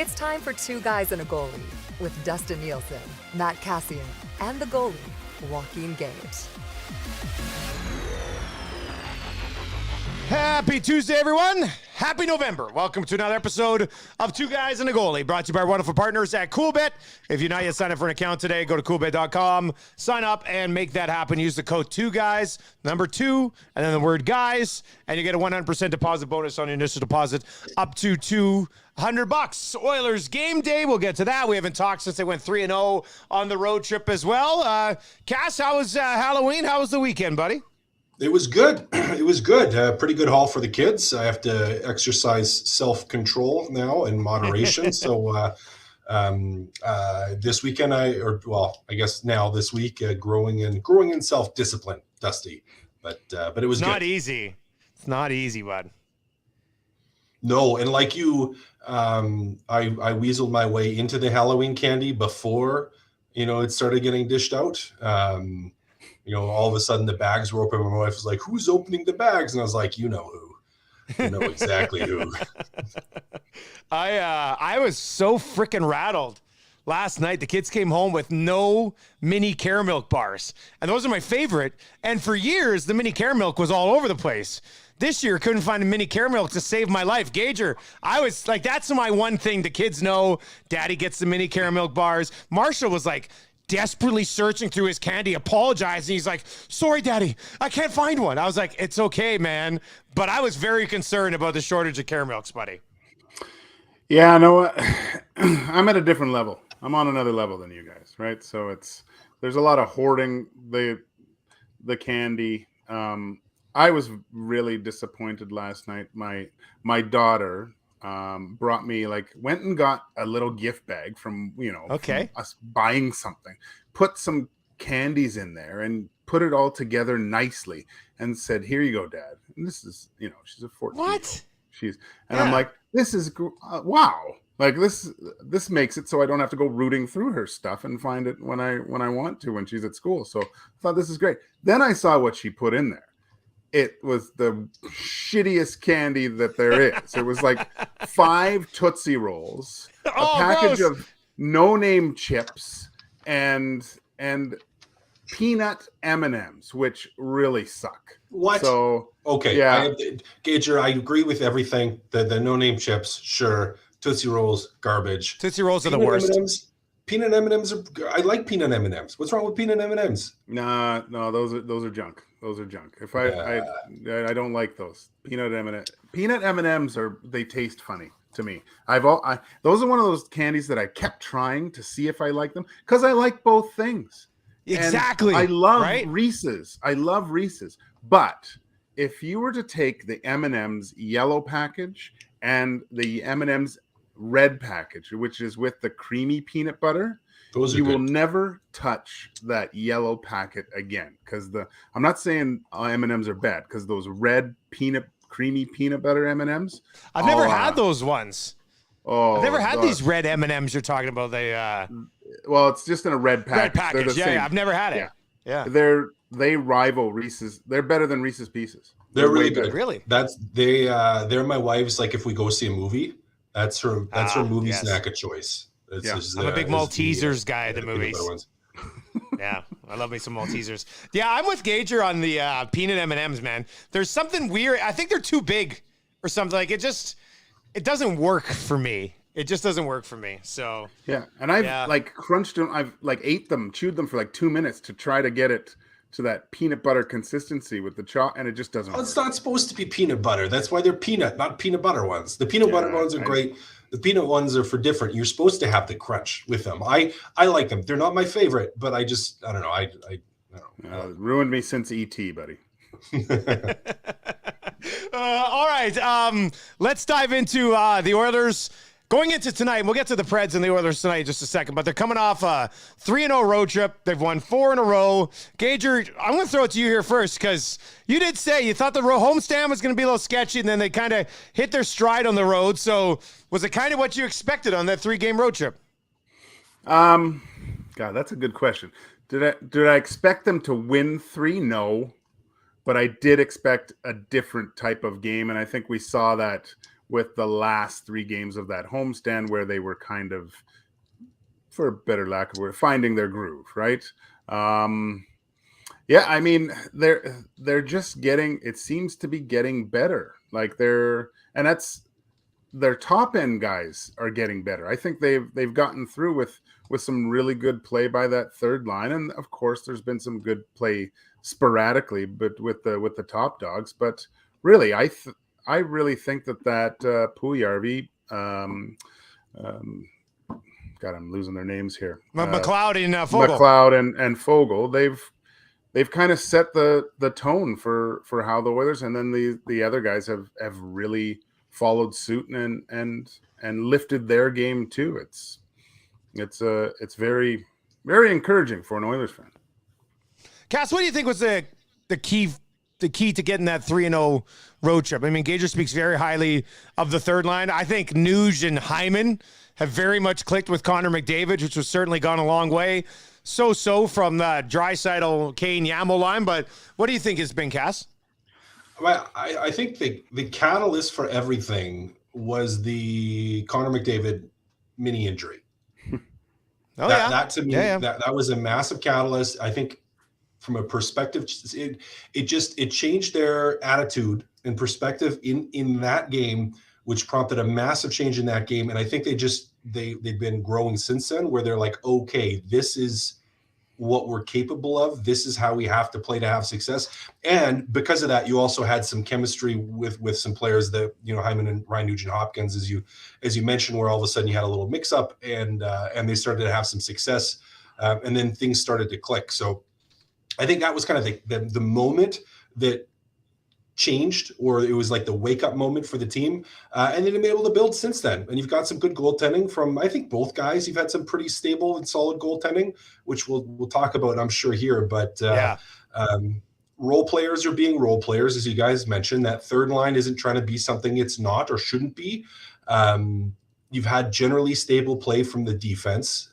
It's time for Two Guys and a Goalie with Dustin Nielsen, Matt Cassian, and the goalie, Joaquin Gage. Happy Tuesday, everyone. Happy November. Welcome to another episode of Two Guys and a Goalie, brought to you by our wonderful partners at CoolBet. If you're not yet signed up for an account today, go to coolbet.com, sign up, and make that happen. Use the code 2GUYS, number 2, and then the word GUYS, and you get a 100% deposit bonus on your initial deposit up to $200. Oilers game day. We'll get to that. We haven't talked since they went 3-0 on the road trip as well. Kass, how was Halloween? How was the weekend, buddy? It was good. It was good. Pretty good haul for the kids. I have to exercise self-control now and moderation. So this weekend, I guess now this week, growing in self-discipline, Dusty. But it was not good. easy. It's not easy, bud. No, and like you, I weaseled my way into the Halloween candy before it started getting dished out. All of a sudden the bags were open. My wife was like, "Who's opening the bags?" And I was like, "You know who. You know exactly who." I was so freaking rattled last night. The kids came home with no mini Caramilk bars, and those are my favorite. And for years, the mini Caramilk was all over the place. This year, couldn't find a mini Caramilk to save my life. Gager, I was like, that's my one thing the kids know. Daddy gets the mini Caramilk bars. Marshall was like, desperately searching through his candy, apologizing. He's like, "Sorry, Daddy, I can't find one." I was like, "It's okay, man." But I was very concerned about the shortage of Caramilks, buddy. Yeah, no, I'm at a different level. I'm on another level than you guys, right? So there's a lot of hoarding the candy. I was really disappointed last night. My daughter brought me, went and got a little gift bag from, okay, from us buying something, put some candies in there and put it all together nicely and said, "Here you go, Dad." And this is, she's a 14. What? I'm like, this is, wow. Like this makes it so I don't have to go rooting through her stuff and find it when I want to, when she's at school. So I thought this is great. Then I saw what she put in there. It was the shittiest candy that there is. It was like 5 Tootsie Rolls, a package of no-name chips, and peanut M&Ms, which really suck. What? So okay, yeah, Gager, I agree with everything. The no-name chips, sure. Tootsie Rolls, garbage. Tootsie Rolls are the worst. M&Ms, peanut M&Ms I like peanut M&Ms. What's wrong with peanut M&Ms? No, those are junk. Those are junk. If I don't like those peanut M&Ms. Peanut M&Ms they taste funny to me. Those are one of those candies that I kept trying to see if I like them because I like both things. Exactly. And I love right? Reese's. I love Reese's. But if you were to take the M&M's yellow package and the M&M's red package, which is with the creamy peanut butter, you will never touch that yellow packet again. Because I'm not saying M&Ms are bad, because those red creamy peanut butter M&Ms. I've never had those ones. Oh, I've never had these red M&Ms you're talking about. Well, it's just in a red package. Red package. Yeah, I've never had it. Yeah. They rival Reese's. They're better than Reese's Pieces. They're really good. Really? They're my wife's. Like if we go see a movie, that's her movie snack of choice. I'm a big Maltesers guy at the movies. Yeah, I love me some Maltesers. Yeah, I'm with Gager on the peanut M&Ms, man. There's something weird. I think they're too big or something. Like it doesn't work for me. It just doesn't work for me. So yeah, and I've crunched them. I've ate them, chewed them for 2 minutes to try to get it to that peanut butter consistency with the chalk, and it just doesn't work. It's not supposed to be peanut butter. That's why they're peanut, not peanut butter ones. The peanut butter ones are great. The peanut ones are for different. You're supposed to have the crunch with them. I like them. They're not my favorite, but I don't know. I don't know. It ruined me since E.T., buddy. All right. Let's dive into the Oilers. Going into tonight, we'll get to the Preds and the Oilers tonight in just a second, but they're coming off a 3-0 road trip. They've won 4 in a row. Gager, I'm going to throw it to you here first because you did say you thought the homestand was going to be a little sketchy, and then they kind of hit their stride on the road. So was it kind of what you expected on that 3-game road trip? God, that's a good question. Did I expect them to win 3? No, but I did expect a different type of game, and I think we saw that with the last 3 games of that homestand where they were kind of, for a better lack of word, finding their groove, right? Yeah, I mean, they're just getting, it seems to be getting better. Like and that's their top end guys are getting better. I think they've gotten through with some really good play by that third line, and of course there's been some good play sporadically, but with the top dogs. But really, I really think that Puljujarvi, God, I'm losing their names here. McLeod and Fogle. McLeod and Fogle, they've kind of set the tone for how the Oilers, and then the other guys have really followed suit and lifted their game too. It's very, very encouraging for an Oilers fan. Kass, what do you think was the key to getting that 3-0 road trip? I mean, Gager speaks very highly of the third line. I think Nuge and Hyman have very much clicked with Connor McDavid, which has certainly gone a long way. So from the Draisaitl, Kane, Yamo line. But what do you think has been, Kass? Well, I think the catalyst for everything was the Connor McDavid mini injury. That to me, that was a massive catalyst. I think from a perspective, it changed their attitude and perspective in that game, which prompted a massive change in that game. And I think they've been growing since then, where they're like, okay, this is what we're capable of. This is how we have to play to have success. And because of that, you also had some chemistry with some players that, Hyman and Ryan Nugent-Hopkins, as you mentioned, where all of a sudden you had a little mix up and they started to have some success. And then things started to click. So I think that was kind of the moment that changed, or it was like the wake up moment for the team. And they've been able to build since then. And you've got some good goaltending from, I think, both guys. You've had some pretty stable and solid goaltending, which we'll talk about, I'm sure, here. But role players are being role players, as you guys mentioned. That third line isn't trying to be something it's not or shouldn't be. You've had generally stable play from the defense.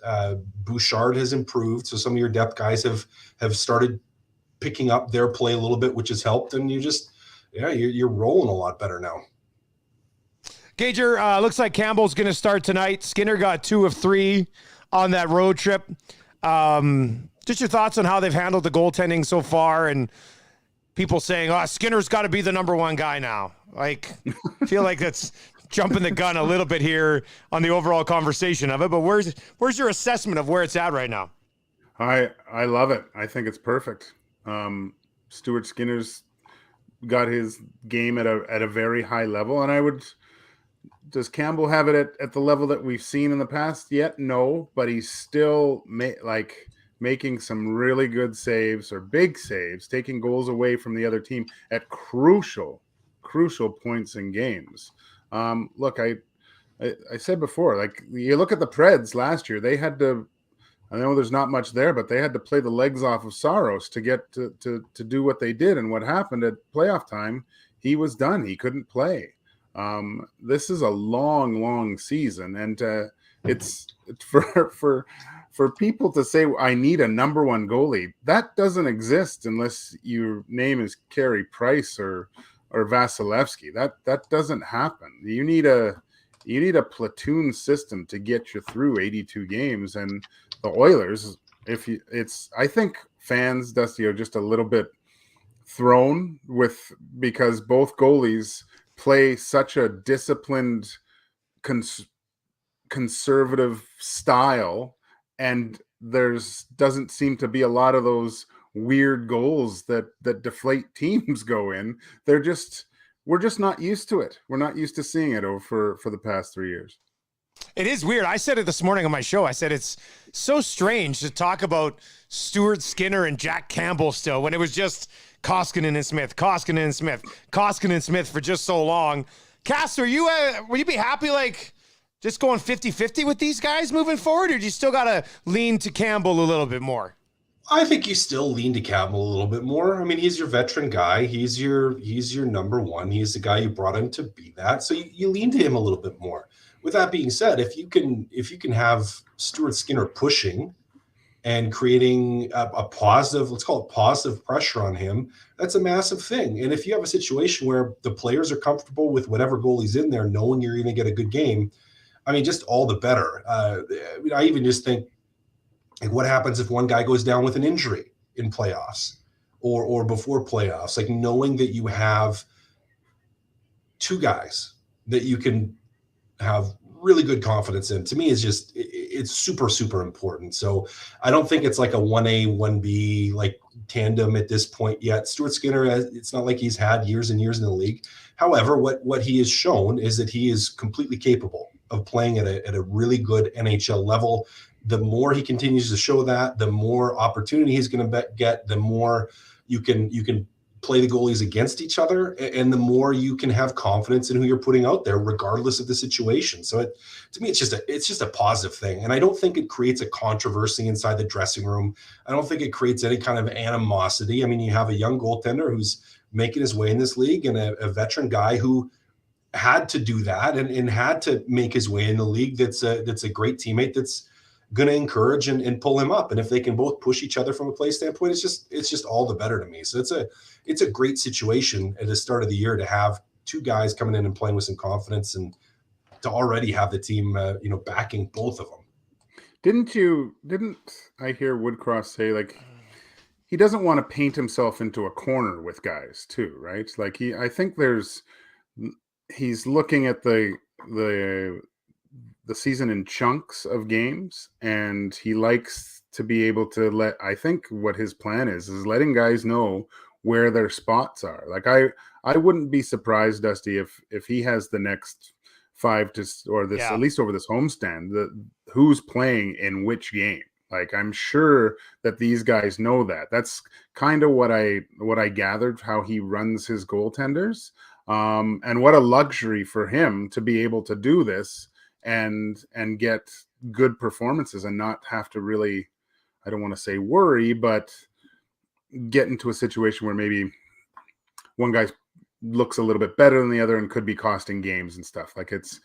Bouchard has improved. So some of your depth guys have started picking up their play a little bit, which has helped. And you're rolling a lot better now. Gager, looks like Campbell's going to start tonight. Skinner got 2 of 3 on that road trip. Just your thoughts on how they've handled the goaltending so far, and people saying, Skinner's got to be the number 1 guy now. Like, I feel like that's jumping the gun a little bit here on the overall conversation of it, but where's your assessment of where it's at right now? I love it. I think it's perfect. Stuart Skinner's got his game at a very high level, and does Campbell have it at the level that we've seen in the past yet? No, but he's still making some really good saves, or big saves, taking goals away from the other team at crucial points in games. Look, I said before, like, you look at the Preds last year, they had to, I know there's not much there, but they had to play the legs off of Saros to get to do what they did. And what happened at playoff time, he was done. He couldn't play. This is a long season, and it's for people to say I need a number 1 goalie. That doesn't exist unless your name is Carey Price or Vasilevsky. That doesn't happen. You need a platoon system to get you through 82 games, and the Oilers, I think fans, Dusty, are just a little bit thrown because both goalies play such a disciplined, conservative style, and doesn't seem to be a lot of those weird goals that deflate teams go in. We're just not used to it. We're not used to seeing it for the past 3 years. It is weird. I said it this morning on my show. I said it's so strange to talk about Stuart Skinner and Jack Campbell still, when it was just Koskinen and Smith for just so long. Kass, will you be happy, like, just going 50-50 with these guys moving forward, or do you still got to lean to Campbell a little bit more? I think you still lean to Campbell a little bit more. I mean, he's your veteran guy. He's your number 1. He's the guy you brought in to be that. So you lean to him a little bit more. With that being said, if you can have Stuart Skinner pushing and creating a positive, let's call it positive pressure on him, that's a massive thing. And if you have a situation where the players are comfortable with whatever goalie's in there, knowing you're going to get a good game, I mean, just all the better. I even just think, like, what happens if one guy goes down with an injury in playoffs or before playoffs? Like, knowing that you have two guys that you can have really good confidence in, to me, is just, it's super, super important. So I don't think it's like a 1A, 1B like tandem at this point yet. Stuart Skinner, it's not like he's had years and years in the league. However, what he has shown is that he is completely capable of playing at a really good NHL level. The more he continues to show that, the more opportunity he's going to get, the more you can play the goalies against each other, and the more you can have confidence in who you're putting out there, regardless of the situation. So to me, it's just a positive thing. And I don't think it creates a controversy inside the dressing room. I don't think it creates any kind of animosity. I mean, you have a young goaltender who's making his way in this league, and a veteran guy who had to do that and had to make his way in the league. That's a great teammate that's going to encourage and pull him up. And if they can both push each other from a play standpoint, it's just all the better to me. So it's a great situation at the start of the year to have two guys coming in and playing with some confidence, and to already have the team, backing both of them. Didn't I hear Woodcross say, like, he doesn't want to paint himself into a corner with guys too, right? Like, I think he's looking at the season in chunks of games, and he likes to be able to I think what his plan is letting guys know where their spots are. Like, I wouldn't be surprised, Dusty, if he has the next at least over this homestand, who's playing in which game. Like, I'm sure that these guys know that. That's kind of what I gathered, how he runs his goaltenders. And what a luxury for him to be able to do this and get good performances and not have to really, I don't want to say worry, but get into a situation where maybe one guy looks a little bit better than the other and could be costing games and stuff. Like, it's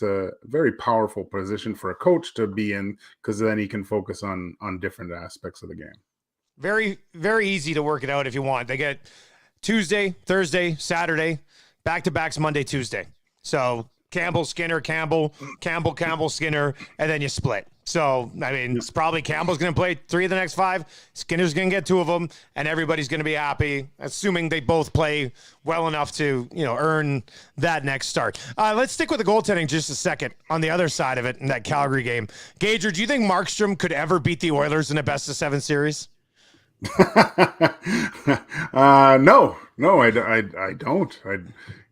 a very powerful position for a coach to be in, because then he can focus on different aspects of the game. Very, very easy to work it out if you want. They get Tuesday, Thursday, Saturday, back-to-backs Monday, Tuesday. So Campbell, Skinner, Campbell, Skinner, and then you split. So, I mean, it's probably Campbell's going to play 3 of the next 5. Skinner's going to get 2 of them, and everybody's going to be happy, assuming they both play well enough to, earn that next start. Let's stick with the goaltending just a second on the other side of it in that Calgary game. Gager, do you think Markstrom could ever beat the Oilers in a best-of-7 series? No, I don't.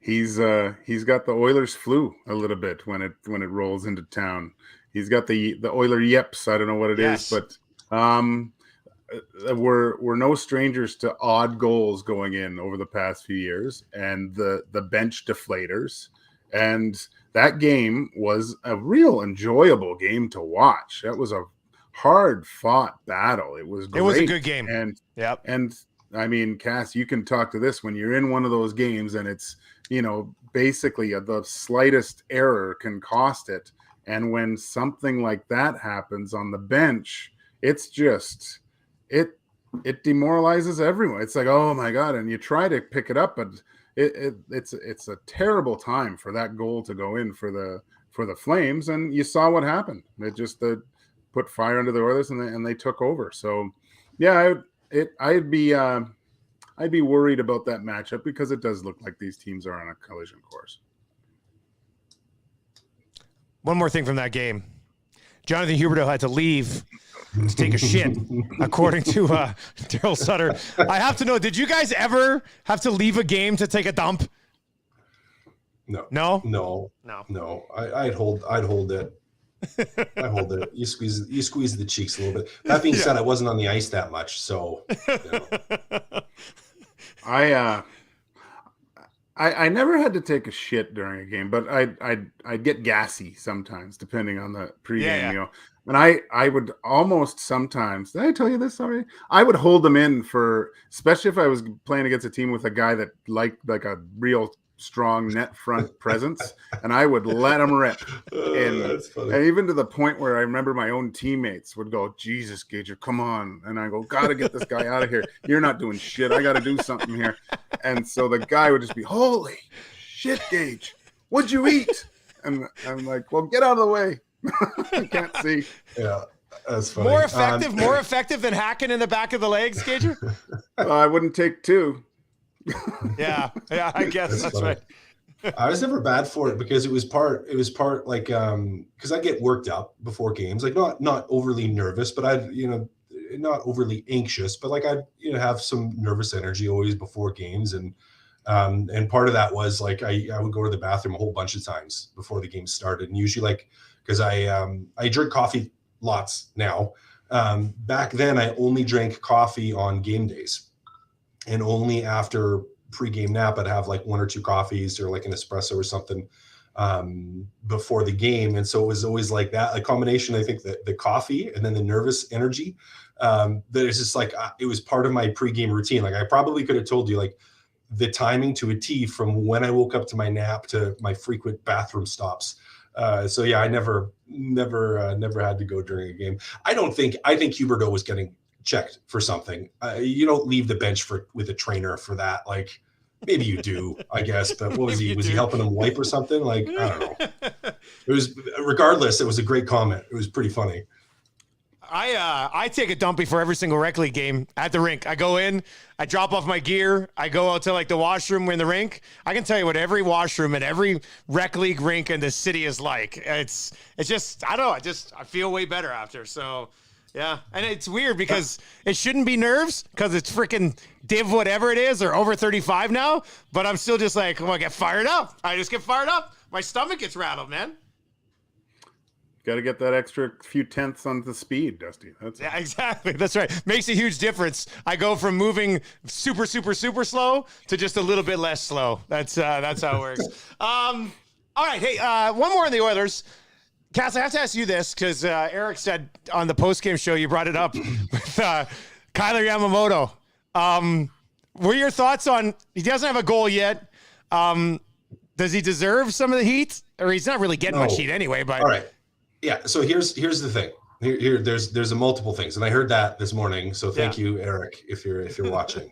He's got the Oilers flu a little bit when it rolls into town. He's got the Oiler yips. I don't know what it is, but we're no strangers to odd goals going in over the past few years, and the bench deflators. And that game was a real enjoyable game to watch. That was a hard fought battle. It was great. It was a good game. And I mean, Kass, you can talk to this when you're in one of those games and it's, basically the slightest error can cost it. And when something like that happens on the bench, it's just, it demoralizes everyone. It's like, oh my God. And you try to pick it up, but it's a terrible time for that goal to go in for the Flames. And you saw what happened. It just put fire under the Oilers, and they took over. So yeah, I'd be worried about that matchup, because it does look like these teams are on a collision course. One more thing from that game. Jonathan Huberdeau had to leave to take a shit, according to Daryl Sutter. I have to know, did you guys ever have to leave a game to take a dump? No. I'd hold it. I hold it. You squeeze the cheeks a little bit. That being said, I wasn't on the ice that much, so. I never had to take a shit during a game, but I'd get gassy sometimes, depending on the pregame. And I would almost sometimes. Did I tell you this already? I would hold them in for, especially if I was playing against a team with a guy that liked like a real strong net front presence, and I would let him rip. That's funny. And even to the point where I remember my own teammates would go, Jesus, Gager, come on. And I go, got to get this guy out of here. You're not doing shit. I got to do something here. And so the guy would just be, holy shit, Gage, what'd you eat? And I'm like, well, get out of the way. I can't see. Yeah, that's funny. More effective than hacking in the back of the legs, Gager? I wouldn't take two. Yeah, I guess that's funny. right. I was never bad for it because it was part like because I get worked up before games, like not overly nervous, but I'd not overly anxious, but like I'd have some nervous energy always before games, and part of that was like I would go to the bathroom a whole bunch of times before the game started, and usually like because I drink coffee lots now. Back then I only drank coffee on game days, and only after pre-game nap I'd have like one or two coffees or like an espresso or something before the game. And so it was always like that, a combination, I think, that the coffee and then the nervous energy, that it's just like it was part of my pre-game routine. Like I probably could have told you like the timing to a T from when I woke up to my nap to my frequent bathroom stops. So yeah, I never had to go during a game. I think Huberdeau was getting checked for something. You don't leave the bench with a trainer for that. Like maybe you do, I guess, but what was he? Was he helping him wipe or something? Like, I don't know. It was, regardless, it was a great comment. It was pretty funny. I take a dump before every single rec league game at the rink. I go in, I drop off my gear, I go out to like the washroom in the rink. I can tell you what every washroom and every rec league rink in the city is like. It's just, I don't know, I feel way better after. So yeah, and it's weird because it shouldn't be nerves because it's freaking div whatever it is or over 35 now, but I'm still just like, I get fired up. I just get fired up. My stomach gets rattled, man. Got to get that extra few tenths on the speed, Dusty. Yeah, exactly. That's right. Makes a huge difference. I go from moving super, super, super slow to just a little bit less slow. That's how it works. All right. Hey, one more on the Oilers. Kass, I have to ask you this because Eric said on the postgame show you brought it up with Kyler Yamamoto. What are your thoughts on? He doesn't have a goal yet. Does he deserve some of the heat, or he's not really getting much heat anyway? But all right, yeah. So here's the thing. Here there's a multiple things, and I heard that this morning. So thank you, Eric, if you're watching.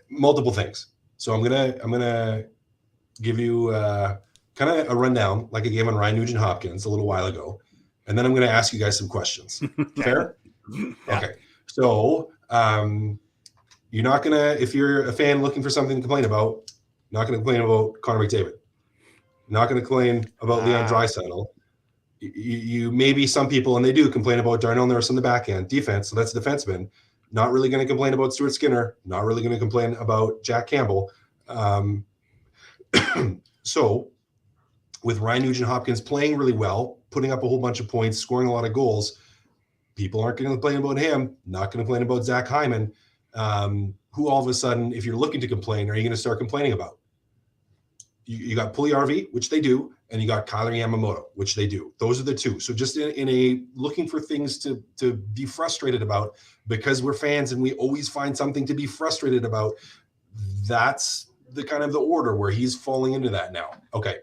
Multiple things. So I'm gonna give you kind of a rundown like I gave on Ryan Nugent-Hopkins a little while ago. And then I'm going to ask you guys some questions. Fair? Yeah. Okay. So you're not going to, if you're a fan looking for something to complain about, not going to complain about Connor McDavid. Not going to complain about Leon Draisaitl. You maybe some people, and they do complain about Darnell Nurse on the back end defense. So that's a defenseman. Not really going to complain about Stuart Skinner. Not really going to complain about Jack Campbell. So with Ryan Nugent-Hopkins playing really well, putting up a whole bunch of points, scoring a lot of goals, people aren't going to complain about him. Not going to complain about Zach Hyman, who all of a sudden, if you're looking to complain, are you going to start complaining about? You got Puljujarvi, which they do, and you got Kyler Yamamoto, which they do. Those are the two. So just in a looking for things to be frustrated about, because we're fans and we always find something to be frustrated about, that's the kind of the order where he's falling into that now. Okay.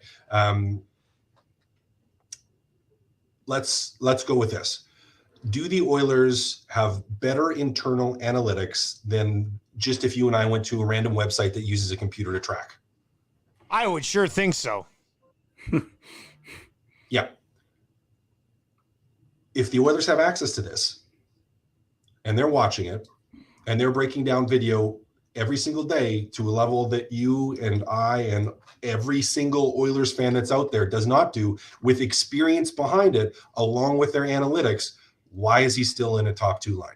Let's go with this. Do the Oilers have better internal analytics than just if you and I went to a random website that uses a computer to track? I would sure think so. Yeah. If the Oilers have access to this and they're watching it and they're breaking down video every single day to a level that you and I and every single Oilers fan that's out there does not do, with experience behind it, along with their analytics, why is he still in a top two line?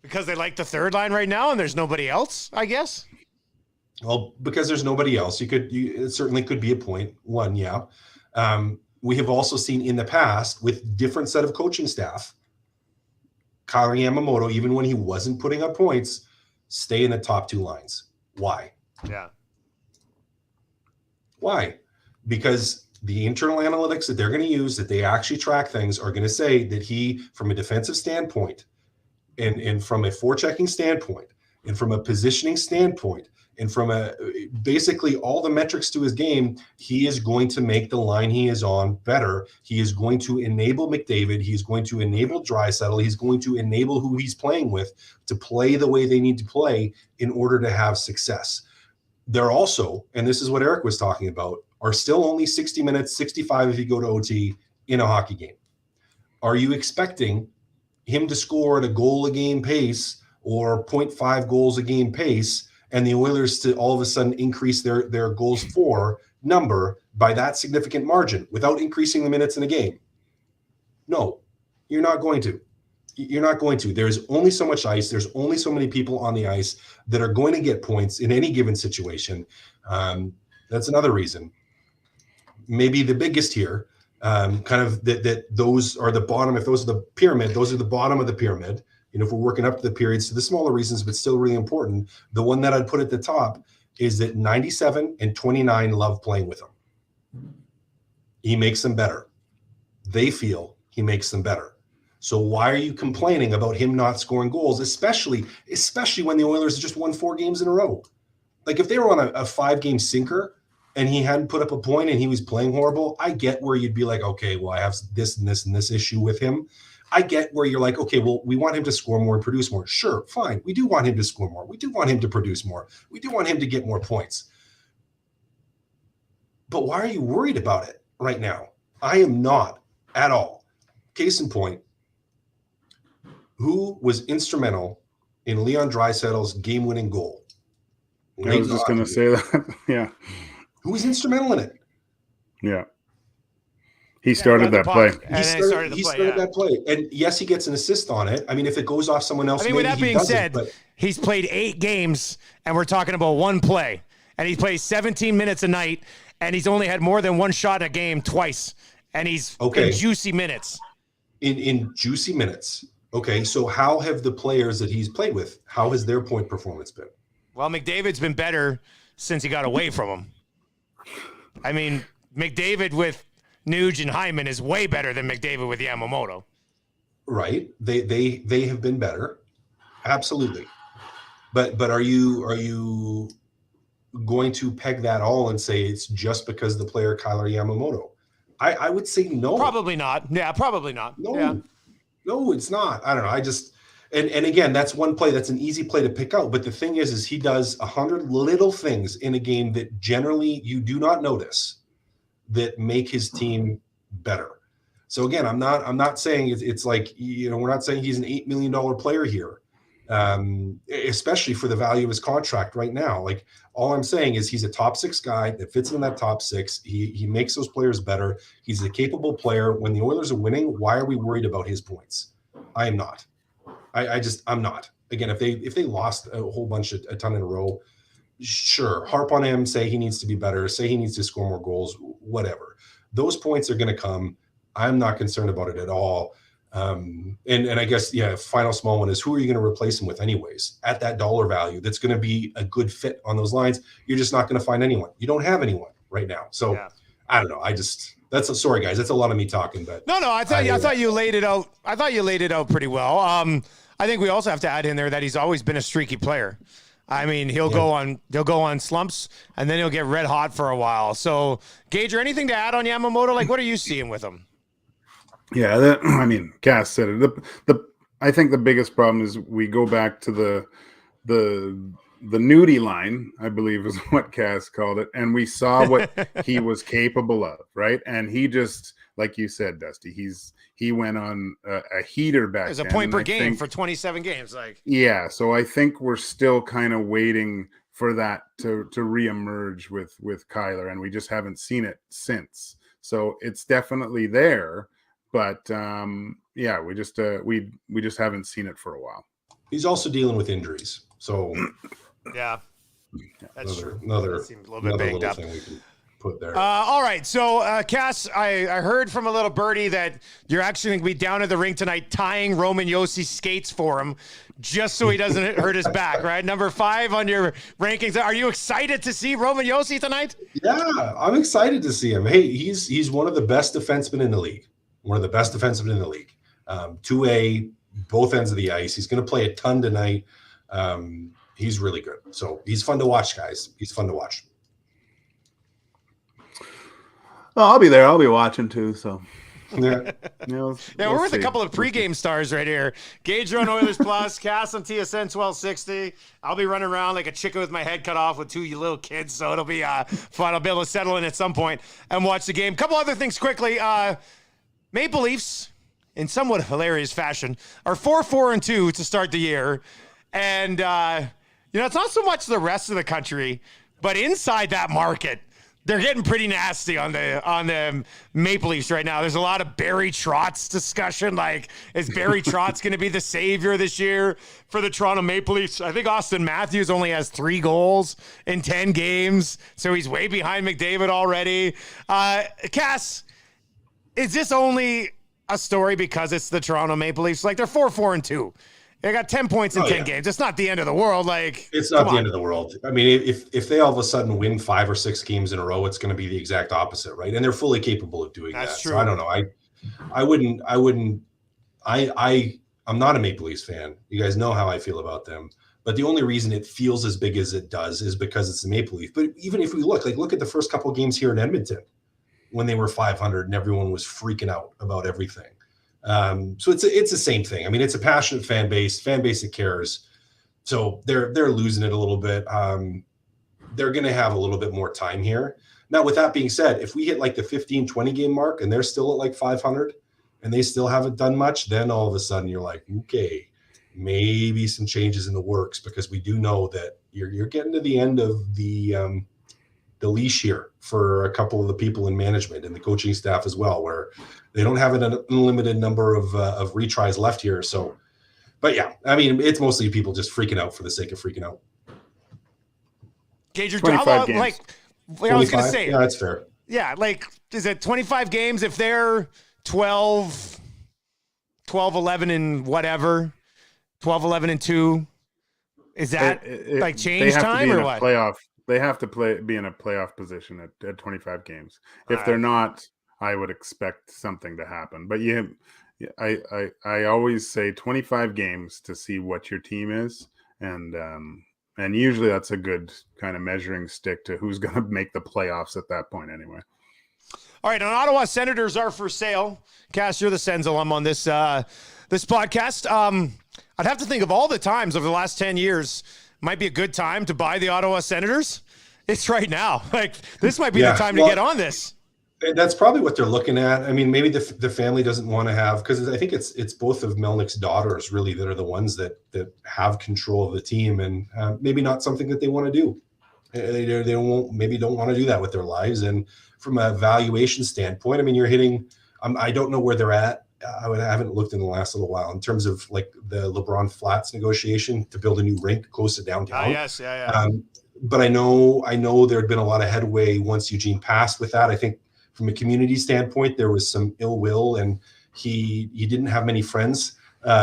Because they like the third line right now and there's nobody else, I guess. Well, because there's nobody else. It certainly could be a point. One, yeah. We have also seen in the past with different set of coaching staff, Kyler Yamamoto, even when he wasn't putting up points, stay in the top two lines. Why? Yeah. Why? Because the internal analytics that they're going to use, that they actually track things, are going to say that he, from a defensive standpoint and from a forechecking standpoint, and from a positioning standpoint, and from basically all the metrics to his game, he is going to make the line he is on better. He is going to enable McDavid. He's going to enable Draisaitl. He's going to enable who he's playing with to play the way they need to play in order to have success. They're also, and this is what Eric was talking about, are still only 60 minutes, 65 if you go to OT in a hockey game. Are you expecting him to score at a goal a game pace or 0.5 goals a game pace, and the Oilers to all of a sudden increase their goals for number by that significant margin without increasing the minutes in a game? No, you're not going to. You're not going to. There's only so much ice. There's only so many people on the ice that are going to get points in any given situation. That's another reason. Maybe the biggest here, kind of that those are the bottom. If those are the pyramid, those are the bottom of the pyramid. You know, if we're working up to the periods, to the smaller reasons, but still really important, the one that I'd put at the top is that 97 and 29 love playing with him. He makes them better. They feel he makes them better. So why are you complaining about him not scoring goals, especially when the Oilers just won 4 games in a row? Like if they were on a 5-game sinker and he hadn't put up a point and he was playing horrible, I get where you'd be like, okay, well, I have this and this and this issue with him. I get where you're like, okay, well, we want him to score more and produce more. Sure, fine. We do want him to score more. We do want him to produce more. We do want him to get more points. But why are you worried about it right now? I am not at all. Case in point, who was instrumental in Leon Draisaitl's game-winning goal? I was just going to say that. Yeah. Who was instrumental in it? Yeah. He started that play. He started that play. And yes, he gets an assist on it. I mean, if it goes off someone else, I mean, with that being said, he's played 8 games, and we're talking about 1 play. And he plays 17 minutes a night, and he's only had more than 1 shot a game twice. And he's in juicy minutes. In juicy minutes. Okay, so how have the players that he's played with, how has their point performance been? Well, McDavid's been better since he got away from him. I mean, McDavid with Nuge and Hyman is way better than McDavid with Yamamoto. Right. They have been better. Absolutely. But are you going to peg that all and say it's just because the player Kyler Yamamoto? I would say no. Probably not. Yeah, probably not. No. Yeah. No, it's not. I don't know. I just and again, that's one play. That's an easy play to pick out. But the thing is he does 100 little things in a game that generally you do not notice that make his team better. So again, I'm not saying it's like, you know, we're not saying he's an $8 million player here, especially for the value of his contract right now. Like all I'm saying is he's a top 6 guy that fits in that top 6. He makes those players better. He's a capable player. When the Oilers are winning, why are we worried about his points? I am not. I'm not. Again, if they lost a whole bunch, a ton in a row, sure, harp on him, say he needs to be better, say he needs to score more goals, whatever. Those points are going to come. I'm not concerned about it at all. And I guess, yeah, final small one is who are you going to replace him with anyways at that dollar value that's going to be a good fit on those lines? You're just not going to find anyone. You don't have anyone right now. So yeah. I don't know. Sorry guys. That's a lot of me talking, but no, I thought you laid it out. I thought you laid it out pretty well. I think we also have to add in there that he's always been a streaky player. I mean, he'll go on slumps and then he'll get red hot for a while. So, Gager, anything to add on Yamamoto? Like, what are you seeing with him? Yeah, I mean, Kass said it. I think the biggest problem is we go back to the nudie line, I believe is what Kass called it, and we saw what he was capable of, right? And he just, like you said, Dusty, he went on a heater back then. There's a point per game for 27 games. Like, yeah, so I think we're still kind of waiting for that to reemerge with Kyler, and we just haven't seen it since. So it's definitely there, but yeah, we just haven't seen it for a while. He's also dealing with injuries, so yeah, that's true. Another seems a little bit banged up. Thing we can put there. All right, so Kass, I heard from a little birdie that you're actually going to be down at the rink tonight tying Roman Josi's skates for him, just so he doesn't hurt his back. Right, number 5 on your rankings. Are you excited to see Roman Josi tonight? Yeah, I'm excited to see him. Hey, he's one of the best defensemen in the league. 2A, both ends of the ice. He's going to play a ton tonight. He's really good. So he's fun to watch, guys. He's fun to watch. Well, I'll be there. I'll be watching too. So Yeah. We're with a couple of pregame stars right here. Gage on Oilers Plus, Kass on TSN 1260. I'll be running around like a chicken with my head cut off with two little kids, so it'll be fun. I'll be able to settle in at some point and watch the game. Couple other things quickly. Maple Leafs, in somewhat hilarious fashion, are 4-4-2 to start the year. And, it's not so much the rest of the country, but inside that market, they're getting pretty nasty on the Maple Leafs right now. There's a lot of Barry Trotz discussion. Like, is Barry Trotz going to be the savior this year for the Toronto Maple Leafs? I think Austin Matthews only has 3 goals in 10 games, so he's way behind McDavid already. Kass, is this only a story because it's the Toronto Maple Leafs? Like, they're 4-4-2. They got 10 points in 10 games. It's not the end of the world. Like, it's not the end of the world. I mean, if they all of a sudden win 5 or 6 games in a row, it's going to be the exact opposite, right? And they're fully capable of doing that. That's true. So I don't know. I'm not a Maple Leafs fan. You guys know how I feel about them. But the only reason it feels as big as it does is because it's the Maple Leaf. But even if we look at the first couple of games here in Edmonton when they were 500 and everyone was freaking out about everything. So it's the same thing. I mean, it's a passionate fan base that cares. So they're losing it a little bit. They're going to have a little bit more time here. Now, with that being said, if we hit like the 15-20 game mark and they're still at like 500 and they still haven't done much, then all of a sudden you're like, okay, maybe some changes in the works, because we do know that you're getting to the end of the leash here for a couple of the people in management and the coaching staff as well, where they don't have an unlimited number of retries left here. So, but yeah, I mean, it's mostly people just freaking out for the sake of freaking out. Gage, 25 games. like I was going to say. Yeah, that's fair. Yeah, like, is it 25 games if they're 12, 11 and whatever, 12, 11 and 2? Is that like change time or what? They have to be in a playoff position at 25 games. If they're not, I would expect something to happen. But I always say 25 games to see what your team is, and usually that's a good kind of measuring stick to who's going to make the playoffs at that point anyway. All right, and Ottawa Senators are for sale. Kass, you're the Sens alum on this podcast. I'd have to think of all the times over the last 10 years might be a good time to buy the Ottawa Senators. It's right now. Like, this might be the time to get on this. That's probably what they're looking at. I mean, maybe the family doesn't want to have, because I think it's both of Melnick's daughters really that are the ones that have control of the team, and maybe not something that they want to do. They don't want to do that with their lives. And from a valuation standpoint, I mean, you're hitting. I don't know where they're at. I haven't looked in the last little while in terms of like the LeBron Flats negotiation to build a new rink close to downtown. Yes, yeah. But I know there had been a lot of headway once Eugene passed with that. I think from a community standpoint, there was some ill will, and he didn't have many friends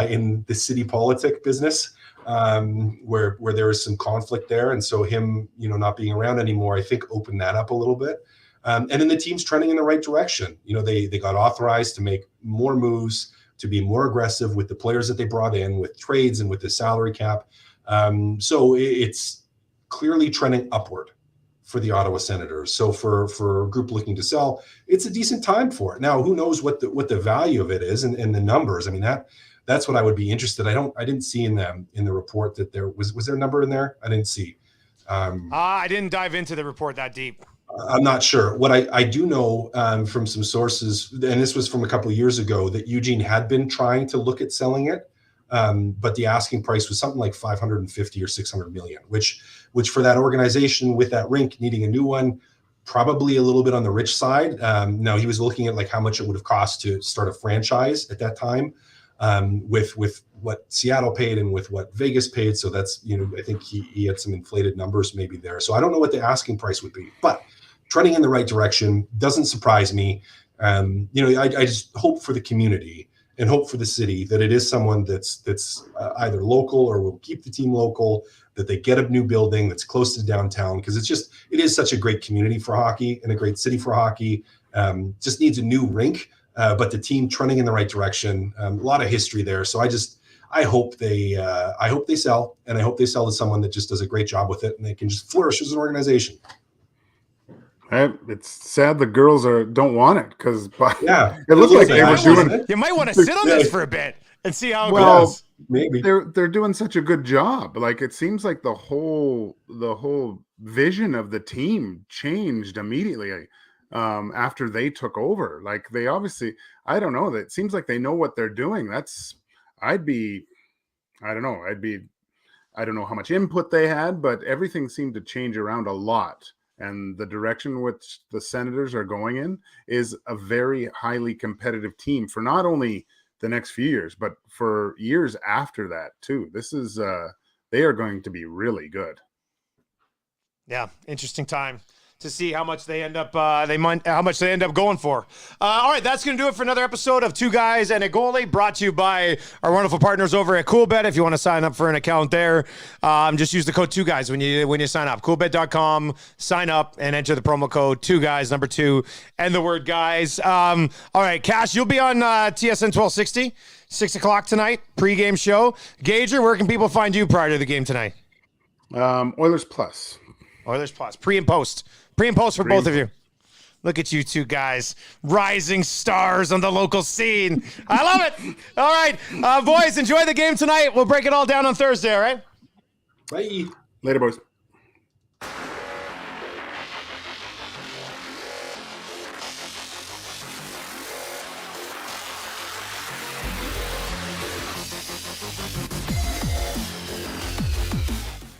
in the city politic business, where there was some conflict there, and so him, not being around anymore, I think opened that up a little bit. And then the team's trending in the right direction. They got authorized to make more moves, to be more aggressive with the players that they brought in, with trades and with the salary cap. So it's clearly trending upward for the Ottawa Senators. So for a group looking to sell, it's a decent time for it. Now, who knows what the value of it is and the numbers. I mean, that's what I would be interested. I didn't see in the report that there was there a number in there? I didn't see. I didn't dive into the report that deep. I'm not sure. What I do know from some sources, and this was from a couple of years ago, that Eugene had been trying to look at selling it, but the asking price was something like 550 or 600 million, which for that organization with that rink needing a new one, probably a little bit on the rich side. Now he was looking at like how much it would have cost to start a franchise at that time, with what Seattle paid and with what Vegas paid. So that's, I think he had some inflated numbers maybe there. So I don't know what the asking price would be, but trending in the right direction doesn't surprise me. I just hope for the community and hope for the city that it is someone that's either local or will keep the team local, that they get a new building that's close to downtown, because it is such a great community for hockey and a great city for hockey. Just needs a new rink, but the team trending in the right direction. A lot of history there. So I hope they sell, and I hope they sell to someone that just does a great job with it, and they can just flourish as an organization. It's sad the girls don't want it because Yeah, it looks like they were doing. You might want to sit on this for a bit and see how it Well, goes. Maybe they're doing such a good job. Like it seems like the whole vision of the team changed immediately after they took over. Like they obviously, I don't know. It seems like they know what they're doing. I don't know how much input they had, but everything seemed to change around a lot. And the direction which the Senators are going in is a very highly competitive team for not only the next few years, but for years after that too. This is they are going to be really good. Yeah, interesting time to see how much they end up going for. All right, that's going to do it for another episode of Two Guys and a Goalie, brought to you by our wonderful partners over at CoolBet. If you want to sign up for an account there, just use the code 2Guys when you sign up. CoolBet.com, sign up and enter the promo code 2Guys, number 2, and the word guys. All right, Kass, you'll be on TSN 1260, 6 o'clock tonight, pregame show. Gager, where can people find you prior to the game tonight? Oilers Plus. Oilers Plus, pre and post for both of you. Look at you two guys, rising stars on the local scene. I love it. All right, boys, enjoy the game tonight. We'll break it all down on Thursday, all right? Bye. Later, boys.